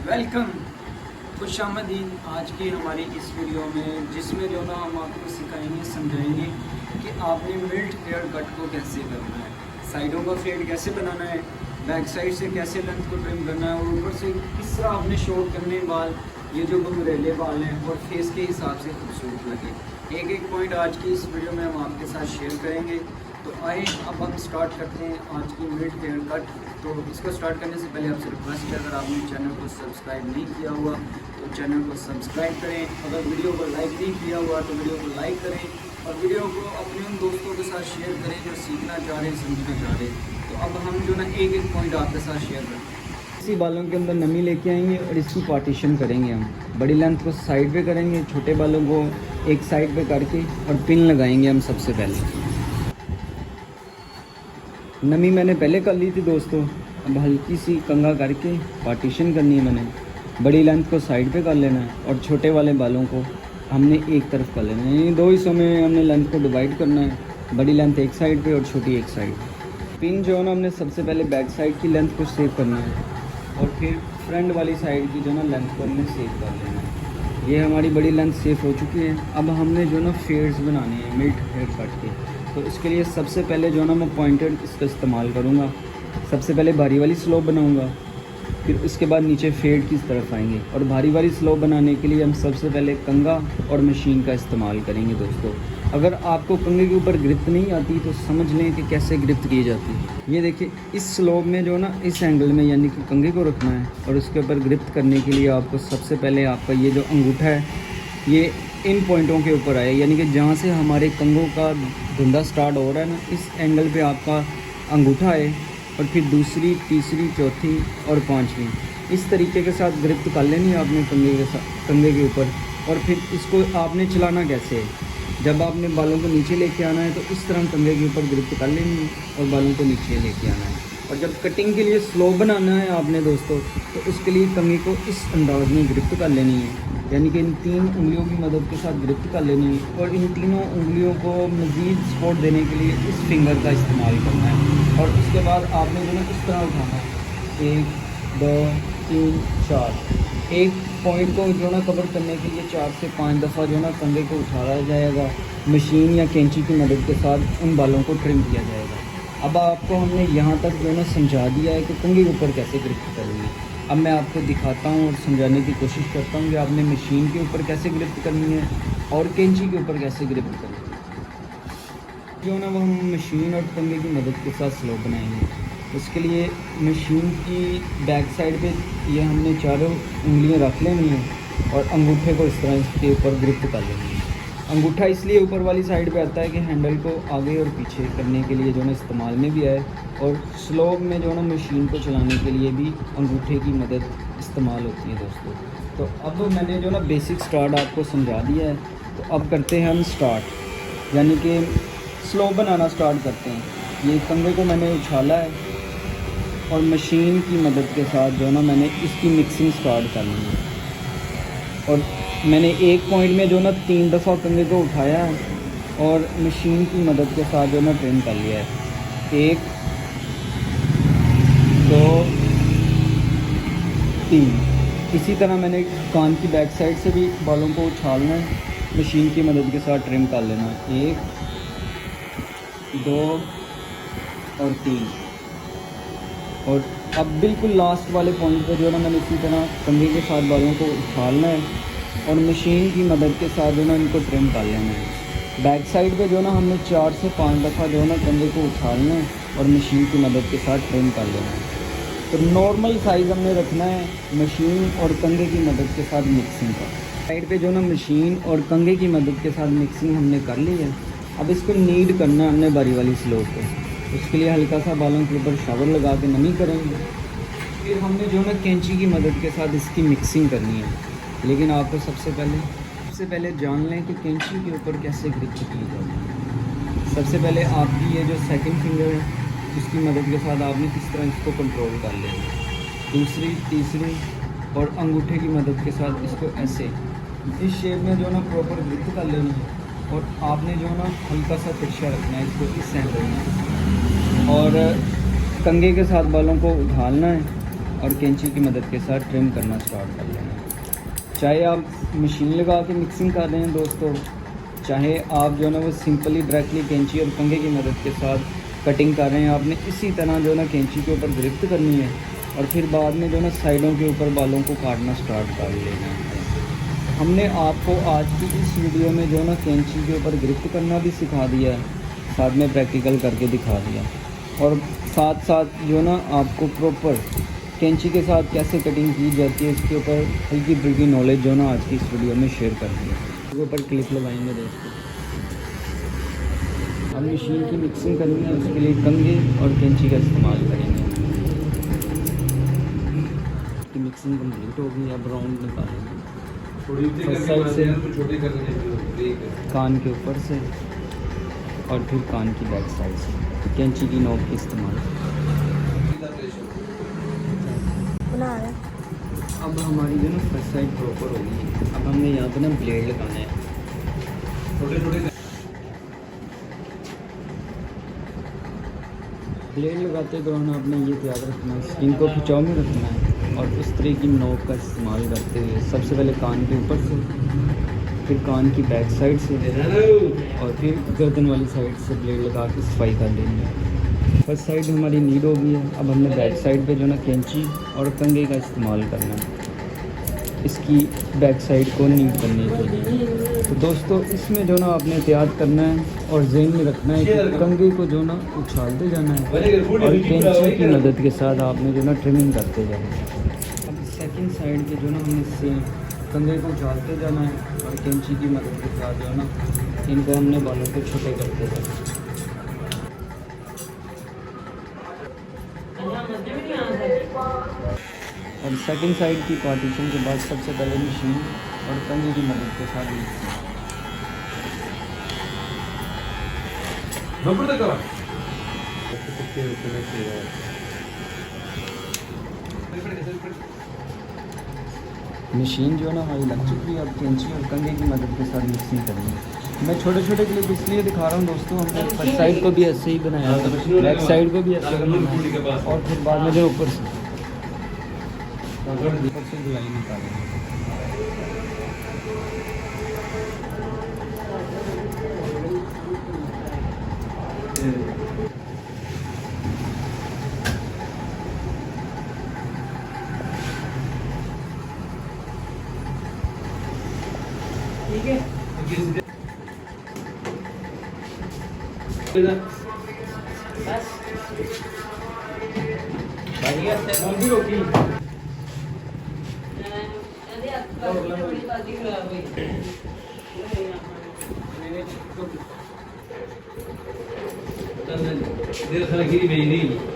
Welcome, खुश आमदीद आज की हमारी इस वीडियो में, जिसमें जो ना हम आपको सिखाएंगे, समझाएंगे कि आपने मिल्ट हेयर कट को कैसे करना है, साइडों का फेड कैसे बनाना है, बैक साइड से कैसे लेंथ को ट्रिम करना है और ऊपर से किस तरह आपने शॉर्ट करने बाल, ये जो घुंघरेले बाल हैं और फेस के हिसाब से खूबसूरत लगे। एक एक पॉइंट आज की इस वीडियो में हम आपके साथ शेयर करेंगे। तो आए अब हम स्टार्ट करते हैं आज की मिल्ट हेयर कट। तो इसको स्टार्ट करने से पहले आपसे रिक्वेस्ट है, अगर आपने चैनल को सब्सक्राइब नहीं किया हुआ तो चैनल को सब्सक्राइब करें। अगर वीडियो को लाइक नहीं किया हुआ तो वीडियो को लाइक करें और वीडियो को अपने उन दोस्तों के साथ शेयर करें जो सीखना चाह रहे हैं, समझना चाह रहे हैं। तो अब हम जो ना एक एक पॉइंट आपके साथ शेयर करते हैं। इसी बालों के अंदर नमी लेके आएंगे और इसकी पार्टीशन करेंगे। हम बड़ी लेंथ को साइड पे करेंगे, छोटे बालों को एक साइड पे करके और पिन लगाएंगे। हम सबसे पहले नमी मैंने पहले कर ली थी दोस्तों, अब हल्की सी कंघा करके पार्टीशन करनी है। मैंने बड़ी लेंथ को साइड पे कर लेना है और छोटे वाले बालों को हमने एक तरफ कर लेना है। यानी दो हिस्सों में हमने लेंथ को डिवाइड करना है, बड़ी लेंथ एक साइड पे और छोटी एक साइड। पिन जो है ना, हमने सबसे पहले बैक साइड की लेंथ को सेव करना है और फिर फ्रंट वाली साइड की जो ना लेंथ को हमने सेव कर लेना है। ये हमारी बड़ी लेंथ सेव हो चुकी है। अब हमने जो ना फेड्स बनाने हैं मिल्ट हेयर कट के, तो इसके लिए सबसे पहले जो ना मैं पॉइंटेड इसका इस्तेमाल करूँगा। सबसे पहले भारी वाली स्लोप बनाऊँगा, फिर उसके बाद नीचे फेड की तरफ आएंगे। और भारी वाली स्लोप बनाने के लिए हम सबसे पहले कंघा और मशीन का इस्तेमाल करेंगे दोस्तों। अगर आपको कंघे के ऊपर ग्रिप नहीं आती तो समझ लें कि कैसे ग्रिप की जाती है। ये देखिए, इस स्लोप में जो ना इस एंगल में यानी कि कंघे को रखना है और उसके ऊपर ग्रिप करने के लिए आपको सबसे पहले आपका ये जो अंगूठा है ये इन पॉइंटों के ऊपर आए, यानी कि जहाँ से हमारे कंघों का धुंधा स्टार्ट हो रहा है ना, इस एंगल पे आपका अंगूठा आए और फिर दूसरी, तीसरी, चौथी और पांचवी इस तरीके के साथ ग्रिप कर लेनी है आपने कंघे के ऊपर। और फिर इसको आपने चलाना कैसे है, जब आपने बालों को नीचे लेके आना है तो इस तरह कंघे के ऊपर ग्रिप कर लेनी है और बालों को नीचे लेके आना है। और जब कटिंग के लिए स्लो बनाना है आपने दोस्तों, तो उसके लिए कंघे को इस अंदाज में ग्रिप कर लेनी है, यानी कि इन तीन उंगलियों की मदद के साथ ग्रिप कर लेनी है। और इन तीनों उंगलियों को मज़ीद सपोर्ट देने के लिए इस फिंगर का इस्तेमाल करना है। और उसके बाद आपने जो ना इस तरह उठाना है, 1 2 3 4। एक पॉइंट को जो ना कवर करने के लिए 4 से 5 दफ़ा जो ना कंधे को उठाया जाएगा, मशीन या कैंची की मदद के साथ उन बालों को ट्रिम किया जाएगा। अब आपको हमने यहाँ तक जो ना समझा दिया है कि कंघे के ऊपर कैसे ग्रिप करनी है। अब मैं आपको दिखाता हूँ और समझाने की कोशिश करता हूँ कि आपने मशीन के ऊपर कैसे ग्रिप करनी है और कैंची के ऊपर कैसे ग्रिप करनी है। जो ना वो हम मशीन और कंघे की मदद के साथ स्लो बनाएंगे। उसके लिए मशीन की बैक साइड पे ये हमने चारों उंगलियां रख लेनी है और अंगूठे को इस तरह इसके ऊपर ग्रिप कर लेनी है। अंगूठा इसलिए ऊपर वाली साइड पे आता है कि हैंडल को आगे और पीछे करने के लिए जो ना इस्तेमाल में भी आए, और स्लोप में जो ना मशीन को चलाने के लिए भी अंगूठे की मदद इस्तेमाल होती है दोस्तों। तो अब मैंने जो ना बेसिक स्टार्ट आपको समझा दिया है, तो अब करते हैं हम स्टार्ट, यानी कि स्लो बनाना स्टार्ट करते हैं। ये कंघे को मैंने उछाला है और मशीन की मदद के साथ जो ना मैंने इसकी मिक्सिंग स्टार्ट करनी है। और मैंने एक पॉइंट में जो ना 3 दफ़ा कंघे को उठाया है और मशीन की मदद के साथ जो ना ट्रिम कर लिया है। 1 2 3। इसी तरह मैंने कान की बैक साइड से भी बालों को उछालना है, मशीन की मदद के साथ ट्रिम कर लेना है। 1 2 और 3। और अब बिल्कुल लास्ट वाले पॉइंट पे जो ना मैंने इसी तरह कंघे के साथ बालों को उछालना है और मशीन की मदद के साथ जो ना इनको ट्रिम कर लेना है। बैक साइड पे जो ना हमने 4 से 5 दफ़ा जो ना कंघे को उछालना है और मशीन की मदद के साथ ट्रिम कर लेना है। तो नॉर्मल साइज़ हमने रखना है मशीन और कंघे की मदद के साथ मिक्सिंग का। साइड पे जो ना मशीन और कंघे की मदद के साथ मिक्सिंग हमने कर ली है। अब इसको नीड करना है हमने बारी वाली स्लोप पे। उसके लिए हल्का सा बालों के ऊपर शावर लगा के नमी करेंगे। फिर हमने जो ना कैंची की मदद के साथ इसकी मिक्सिंग करनी है। लेकिन आपको सबसे पहले जान लें कि कैंची के ऊपर कैसे ग्रिप की जाती है। सबसे पहले आपकी ये जो सेकंड फिंगर है उसकी मदद के साथ आपने किस तरह इसको कंट्रोल कर लेना है। दूसरी, तीसरी और अंगूठे की मदद के साथ इसको ऐसे इस शेप में जो ना प्रॉपर ग्रिप कर लेनी है। और आपने जो ना हल्का सा तिरछा रखना है इसको इस एंगल में, और कंघे के साथ बालों को उठालना है और कैंची की मदद के साथ ट्रिम करना स्टार्ट कर लेना है। चाहे आप मशीन लगा के मिक्सिंग कर रहे हैं दोस्तों, चाहे आप जो है ना वो सिंपली डायरेक्टली कैंची और कंघे की मदद के साथ कटिंग कर रहे हैं, आपने इसी तरह जो है ना कैंची के ऊपर गिरफ्त करनी है और फिर बाद में जो है ना साइडों के ऊपर बालों को काटना स्टार्ट कर लेना है। हमने आपको आज की इस वीडियो में जो है ना कैंची के ऊपर गिरफ्त करना भी सिखा दिया है, साथ में प्रैक्टिकल करके दिखा दिया, और साथ साथ जो है ना आपको प्रॉपर कैंची के साथ कैसे कटिंग की जाती है इसके ऊपर हल्की फुल्की नॉलेज जो ना आज की इस वीडियो में शेयर कर दी है। इसके ऊपर क्लिप लगाएंगे दोस्तों। हम मशीन की मिक्सिंग करनी है, उसके लिए कंघे और कैंची का इस्तेमाल करेंगे। की मिक्सिंग कंप्लीट हो गई, अब राउंड निकालेंगे फर्स्ट साइड से, कान के ऊपर से और फिर कान की बैक साइड से कैंची की नोक के इस्तेमाल। अब हमारी जो ना फर्स्ट साइड प्रॉपर हो गई है। अब हमने यहाँ पे ना ब्लेड लगाना है छोटे। ब्लेड लगाते दौरान आपने ये याद रखना है, स्किन को खिंचाव में रखना है और इस तरह की नोक का इस्तेमाल करते हुए सबसे पहले कान के ऊपर से, फिर कान की बैक साइड से और फिर गर्दन वाली साइड से ब्लेड लगा के सफाई कर लेंगे। फर्स्ट साइड हमारी नीड हो गई है। अब हमने बैक साइड पे जो ना कैंची और कंघे का इस्तेमाल करना है इसकी बैक साइड को नीट करने के लिए। तो दोस्तों इसमें जो ना आपने एहतियात करना है और जहन में रखना है कि कंघे को जो ना उछालते जाना है और कैंची की मदद के साथ आपने जो ना ट्रिमिंग करते जाना है। अब सेकंड साइड के जो ना हमने सेम कंघे को उछालते जाना है और कैंची की मदद के साथ जो ना इनको हमने बालों को छोटे करते जाना है। और सेकंड साइड की पार्टीशन के बाद सबसे पहले मशीन और कंघे की मदद के साथ मशीन जो है ना हमारी लग चुकी है। अब कैंची और कंघे की मदद के साथ मिक्सिंग करेंगे। मैं छोटे छोटे क्लिप इसलिए दिखा रहा हूँ दोस्तों, हमने फर्स्ट साइड को भी ऐसे ही बनाया, बैक साइड को भी ऐसे बनाया और फिर बाद में जो ऊपर से धुलाई निकालेंगे। ठीक है, बस रोटी देर सारा गिरी भेज नहीं।